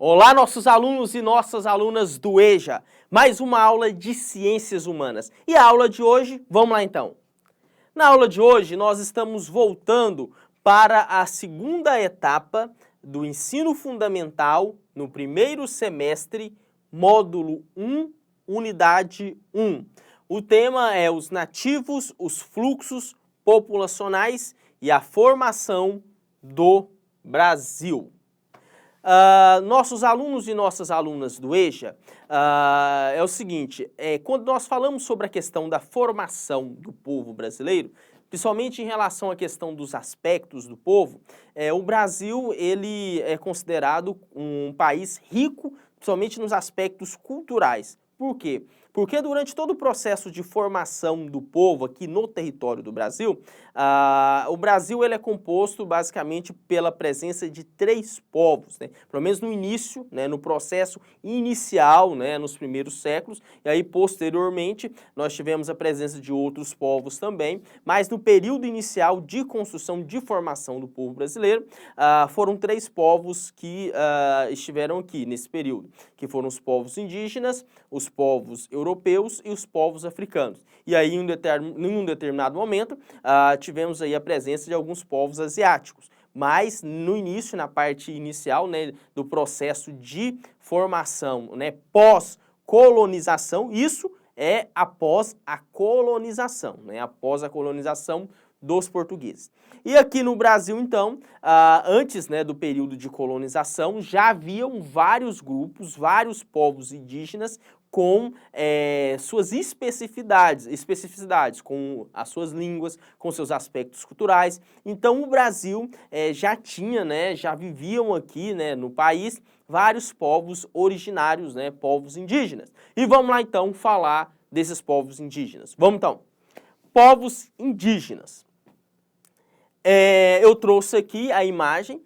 Olá, nossos alunos e nossas alunas do EJA. Mais uma aula de Ciências Humanas. E a aula de hoje, vamos lá então. Na aula de hoje, nós estamos voltando para a segunda etapa do ensino fundamental no primeiro semestre, módulo 1, unidade 1. O tema é os nativos, os fluxos populacionais e a formação do Brasil. Nossos alunos e nossas alunas do EJA, é o seguinte, quando nós falamos sobre a questão da formação do povo brasileiro, principalmente em relação à questão dos aspectos do povo, o Brasil ele é considerado um país rico, principalmente nos aspectos culturais. Por quê? Porque durante todo o processo de formação do povo aqui no território do Brasil, o Brasil ele é composto basicamente pela presença de 3 povos, né? Pelo menos no início, né, no processo inicial, né, nos primeiros séculos, e aí posteriormente nós tivemos a presença de outros povos também, mas no período inicial de construção, de formação do povo brasileiro, foram 3 povos que estiveram aqui nesse período, que foram os povos indígenas, os povos europeus e os povos africanos. E aí, em um determinado momento, tivemos aí a presença de alguns povos asiáticos. Mas no início, na parte inicial, né, do processo de formação, né, pós-colonização, isso é após a colonização, né, após a colonização dos portugueses. E aqui no Brasil, então, antes, né, do período de colonização, já haviam vários grupos, vários povos indígenas com suas especificidades, com as suas línguas, com seus aspectos culturais. Então o Brasil já tinha, né, já viviam aqui, né, no país vários povos originários, né, povos indígenas. E vamos lá então falar desses povos indígenas. Vamos então. Povos indígenas. Eu trouxe aqui a imagem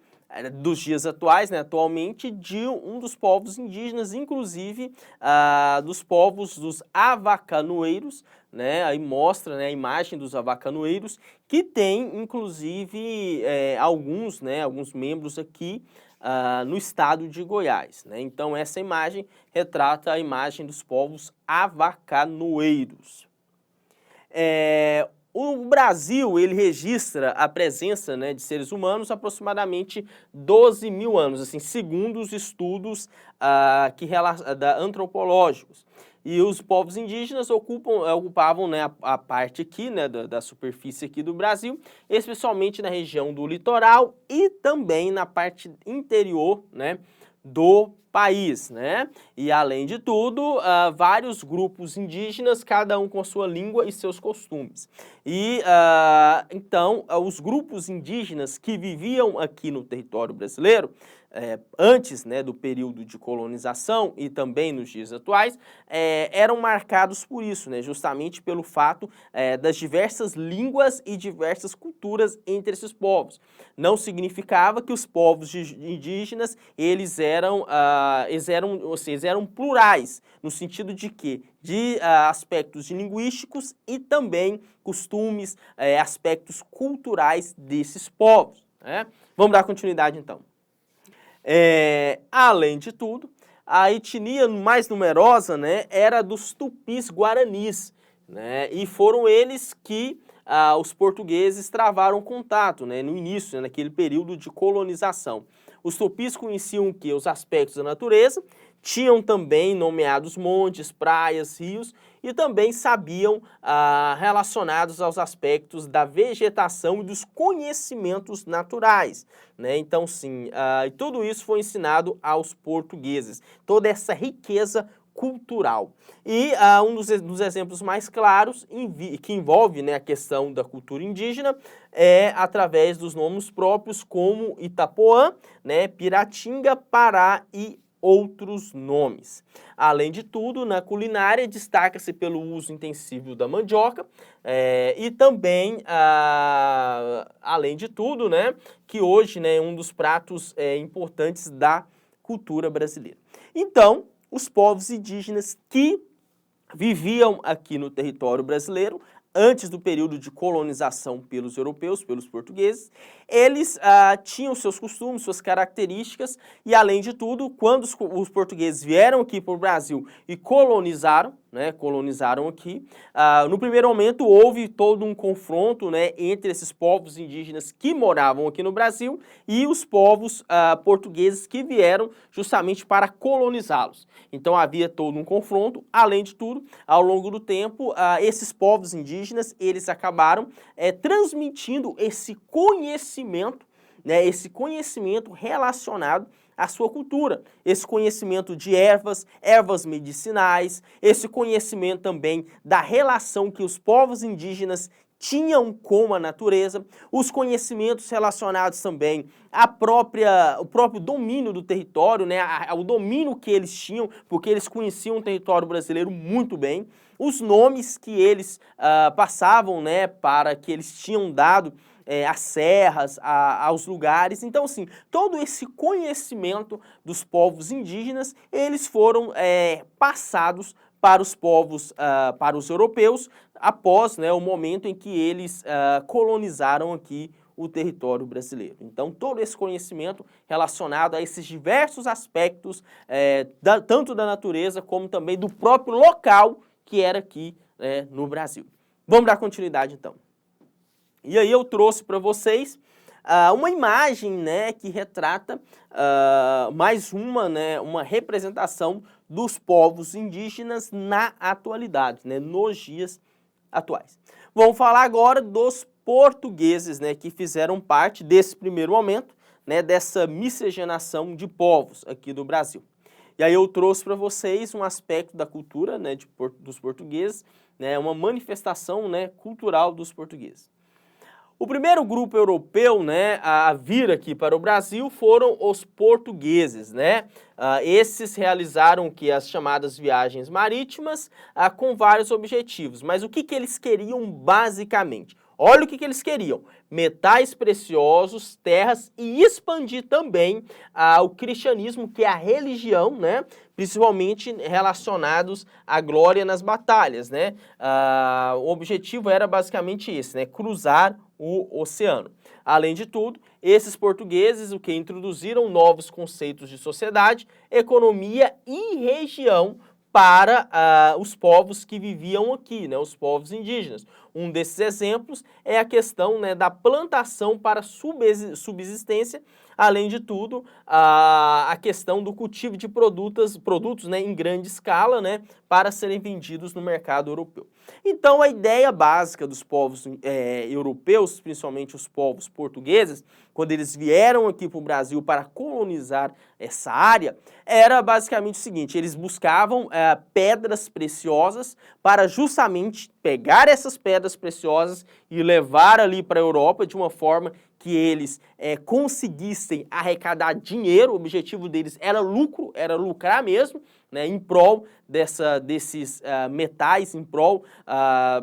dos dias atuais, né, atualmente, de um dos povos indígenas, inclusive dos povos dos avacanoeiros, né, aí mostra, né, a imagem dos avacanoeiros, que tem, inclusive, alguns membros aqui no estado de Goiás, né. Então, essa imagem retrata a imagem dos povos avacanoeiros. O Brasil, ele registra a presença, né, de seres humanos aproximadamente 12 mil anos, assim, segundo os estudos antropológicos. E os povos indígenas ocupavam, né, a parte aqui, né, da superfície aqui do Brasil, especialmente na região do litoral e também na parte interior, né, do país, né? E além de tudo, vários grupos indígenas, cada um com a sua língua e seus costumes. E então, os grupos indígenas que viviam aqui no território brasileiro, antes, né, do período de colonização e também nos dias atuais, eram marcados por isso, né, justamente pelo fato das diversas línguas e diversas culturas entre esses povos. Não significava que os povos indígenas eles eram plurais, no sentido de que de aspectos linguísticos e também costumes, aspectos culturais desses povos, né? Vamos dar continuidade então. Além de tudo, a etnia mais numerosa, né, era dos tupis-guaranis, né, e foram eles que os portugueses travaram contato, né, no início, né, naquele período de colonização. Os tupis conheciam o quê? Os aspectos da natureza, tinham também nomeados montes, praias, rios e também sabiam relacionados aos aspectos da vegetação e dos conhecimentos naturais, né? Então, sim, tudo isso foi ensinado aos portugueses, toda essa riqueza cultural. E um dos exemplos mais claros que envolve, né, a questão da cultura indígena é através dos nomes próprios como Itapuã, né, Piratinga, Pará e outros nomes. Além de tudo, na culinária destaca-se pelo uso intensivo da mandioca e também, além de tudo, né, que hoje, né, é um dos pratos importantes da cultura brasileira. Então, os povos indígenas que viviam aqui no território brasileiro antes do período de colonização pelos europeus, pelos portugueses, eles tinham seus costumes, suas características e, além de tudo, quando os portugueses vieram aqui para o Brasil e colonizaram, né, colonizaram aqui, no primeiro momento houve todo um confronto, né, entre esses povos indígenas que moravam aqui no Brasil e os povos portugueses que vieram justamente para colonizá-los. Então havia todo um confronto, além de tudo, ao longo do tempo, esses povos indígenas, eles acabaram transmitindo esse conhecimento, né, esse conhecimento relacionado à sua cultura, esse conhecimento de ervas, ervas medicinais, esse conhecimento também da relação que os povos indígenas tinham com a natureza, os conhecimentos relacionados também o próprio domínio do território, né, o domínio que eles tinham, porque eles conheciam o território brasileiro muito bem, os nomes que eles passavam, né, para que eles tinham dado às serras, aos lugares. Então, assim, todo esse conhecimento dos povos indígenas, eles foram passados para os povos, para os europeus, após, né, o momento em que eles colonizaram aqui o território brasileiro. Então, todo esse conhecimento relacionado a esses diversos aspectos, tanto da natureza como também do próprio local que era aqui no Brasil. Vamos dar continuidade, então. E aí eu trouxe para vocês uma imagem, né, que retrata mais uma representação dos povos indígenas na atualidade, né, nos dias atuais. Vamos falar agora dos portugueses, né, que fizeram parte desse primeiro momento, né, dessa miscigenação de povos aqui do Brasil. E aí eu trouxe para vocês um aspecto da cultura, né, dos portugueses, né, uma manifestação, né, cultural dos portugueses. O primeiro grupo europeu, né, a vir aqui para o Brasil foram os portugueses, né? Esses realizaram as chamadas viagens marítimas com vários objetivos. Mas o que eles queriam basicamente? Olha o que eles queriam: metais preciosos, terras e expandir também o cristianismo, que é a religião, né? Principalmente relacionados à glória nas batalhas, né? O objetivo era basicamente esse, né? Cruzar o oceano. Além de tudo, esses portugueses introduziram novos conceitos de sociedade, economia e região para os povos que viviam aqui, né, os povos indígenas. Um desses exemplos é a questão, né, da plantação para subsistência, além de tudo, a questão do cultivo de produtos, né, em grande escala, né, para serem vendidos no mercado europeu. Então, a ideia básica dos povos europeus, principalmente os povos portugueses, quando eles vieram aqui para o Brasil para colonizar essa área, era basicamente o seguinte: eles buscavam pedras preciosas para justamente pegar essas pedras preciosas e levar ali para a Europa de uma forma que eles conseguissem arrecadar dinheiro. O objetivo deles era lucro, era lucrar mesmo, né, em prol desses metais, em prol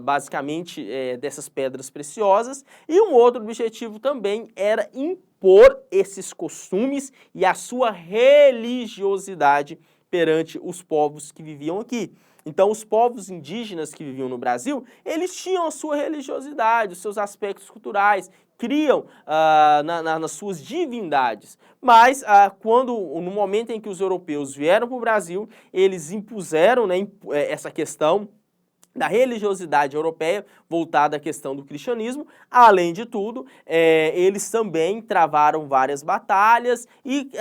basicamente dessas pedras preciosas. E um outro objetivo também era impor esses costumes e a sua religiosidade perante os povos que viviam aqui. Então, os povos indígenas que viviam no Brasil, eles tinham a sua religiosidade, os seus aspectos culturais, criam nas suas divindades. Mas, no momento em que os europeus vieram para o Brasil, eles impuseram, né, essa questão da religiosidade europeia voltada à questão do cristianismo. Além de tudo, eles também travaram várias batalhas e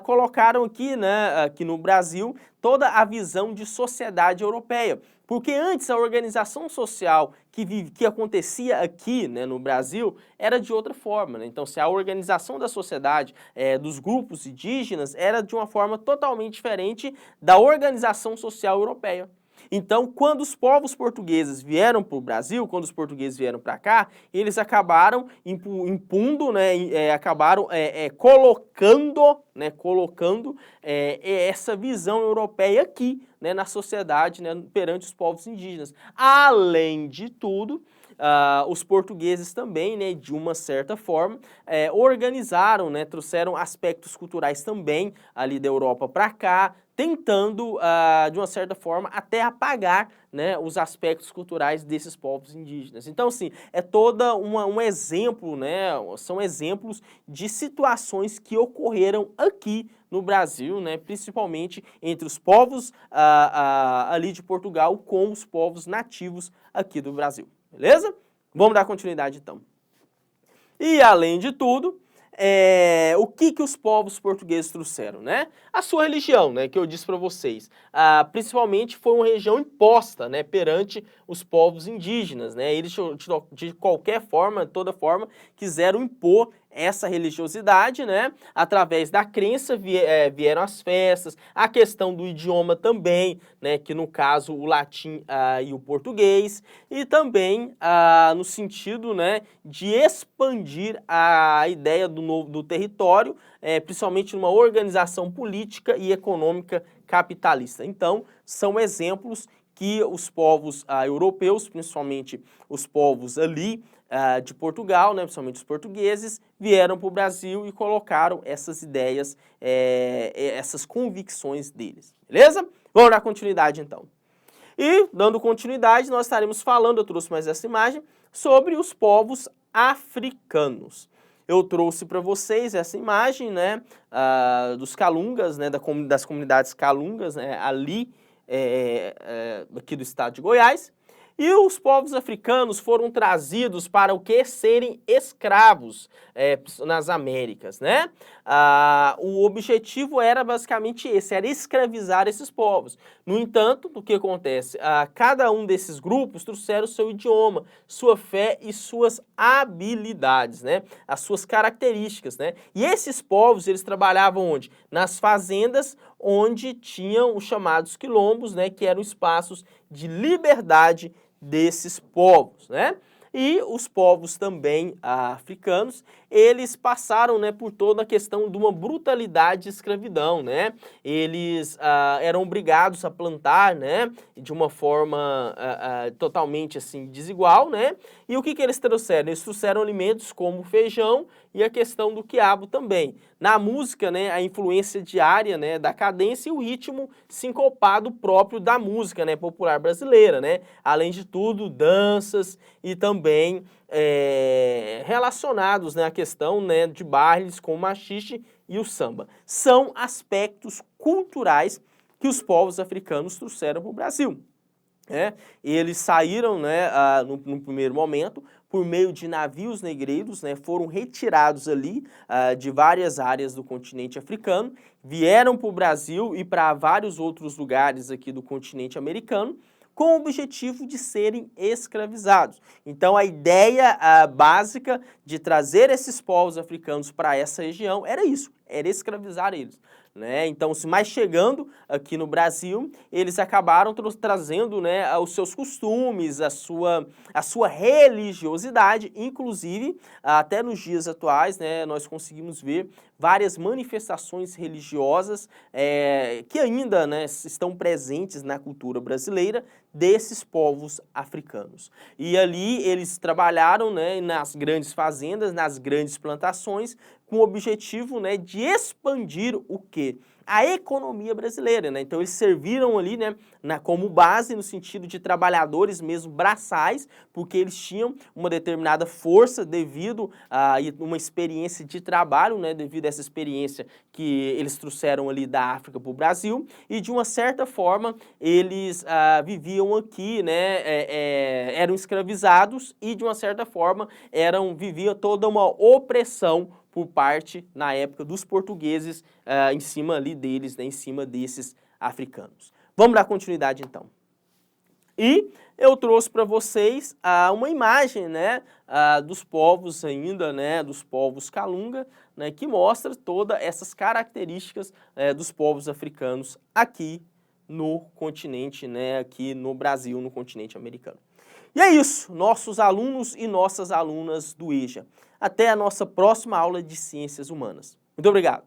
colocaram aqui, né, aqui no Brasil, toda a visão de sociedade europeia. Porque antes a organização social que acontecia aqui, né, no Brasil era de outra forma, né? Então, se a organização da sociedade, dos grupos indígenas, era de uma forma totalmente diferente da organização social europeia. Então, quando os povos portugueses vieram para o Brasil, quando os portugueses vieram para cá, eles acabaram impondo, né, acabaram colocando essa visão europeia aqui, né, na sociedade, né, perante os povos indígenas. Além de tudo, os portugueses também, né, de uma certa forma, organizaram, né, trouxeram aspectos culturais também ali da Europa para cá, tentando, de uma certa forma, até apagar, né, os aspectos culturais desses povos indígenas. Então, assim, é toda um exemplo, né, são exemplos de situações que ocorreram aqui no Brasil, né, principalmente entre os povos ali de Portugal com os povos nativos aqui do Brasil. Beleza? Vamos dar continuidade, então. E, além de tudo, o que os povos portugueses trouxeram, né? A sua religião, né, que eu disse para vocês. Principalmente foi uma religião imposta, né, perante os povos indígenas, né? Eles, de qualquer forma, de toda forma, quiseram impor essa religiosidade, né? Através da crença vieram as festas, a questão do idioma também, né? Que no caso o latim e o português, e também no sentido, né, de expandir a ideia do território, principalmente numa organização política e econômica capitalista. Então, são exemplos que os povos europeus, principalmente os povos ali de Portugal, né, principalmente os portugueses, vieram para o Brasil e colocaram essas ideias, essas convicções deles. Beleza? Vamos dar continuidade, então. E, dando continuidade, nós estaremos falando, eu trouxe mais essa imagem, sobre os povos africanos. Eu trouxe para vocês essa imagem, né, dos calungas, né, das comunidades calungas, né, ali, aqui do estado de Goiás. E os povos africanos foram trazidos para o quê? Serem escravos nas Américas, né? O objetivo era basicamente esse, era escravizar esses povos. No entanto, o que acontece? Cada um desses grupos trouxeram o seu idioma, sua fé e suas habilidades, né? As suas características, né? E esses povos, eles trabalhavam onde? Nas fazendas, onde tinham os chamados quilombos, né? Que eram espaços de liberdade desses povos, né? E os povos também africanos, eles passaram, né, por toda a questão de uma brutalidade de escravidão, né? Eles eram obrigados a plantar, né, de uma forma totalmente assim desigual, né? E o que eles trouxeram? Eles trouxeram alimentos como feijão e a questão do quiabo também. Na música, né, a influência diária, né, da cadência e o ritmo sincopado próprio da música, né, popular brasileira, né? Além de tudo, danças e também relacionados, né, à questão, né, de bailes como o maxixe e o samba. São aspectos culturais que os povos africanos trouxeram para o Brasil. Eles saíram, né, no primeiro momento por meio de navios negreiros, né, foram retirados ali de várias áreas do continente africano, vieram para o Brasil e para vários outros lugares aqui do continente americano, com o objetivo de serem escravizados. Então a ideia básica de trazer esses povos africanos para essa região era isso, era escravizar eles. Né? Então, mais chegando aqui no Brasil, eles acabaram trazendo, né, os seus costumes, a sua religiosidade, inclusive, até nos dias atuais, né, nós conseguimos ver várias manifestações religiosas que ainda, né, estão presentes na cultura brasileira desses povos africanos. E ali eles trabalharam, né, nas grandes fazendas, nas grandes plantações, com o objetivo, né, de expandir o quê? A economia brasileira, né? Então eles serviram ali, né, como base no sentido de trabalhadores mesmo braçais, porque eles tinham uma determinada força devido a uma experiência de trabalho, né, devido a essa experiência que eles trouxeram ali da África para o Brasil, e de uma certa forma eles viviam aqui, né, eram escravizados e de uma certa forma viviam toda uma opressão por parte, na época, dos portugueses em cima ali deles, né, em cima desses africanos. Vamos dar continuidade, então. E eu trouxe para vocês uma imagem, né, dos povos ainda, né, dos povos Calunga, né, que mostra todas essas características dos povos africanos aqui no continente, né, aqui no Brasil, no continente americano. E é isso, nossos alunos e nossas alunas do EJA. Até a nossa próxima aula de Ciências Humanas. Muito obrigado!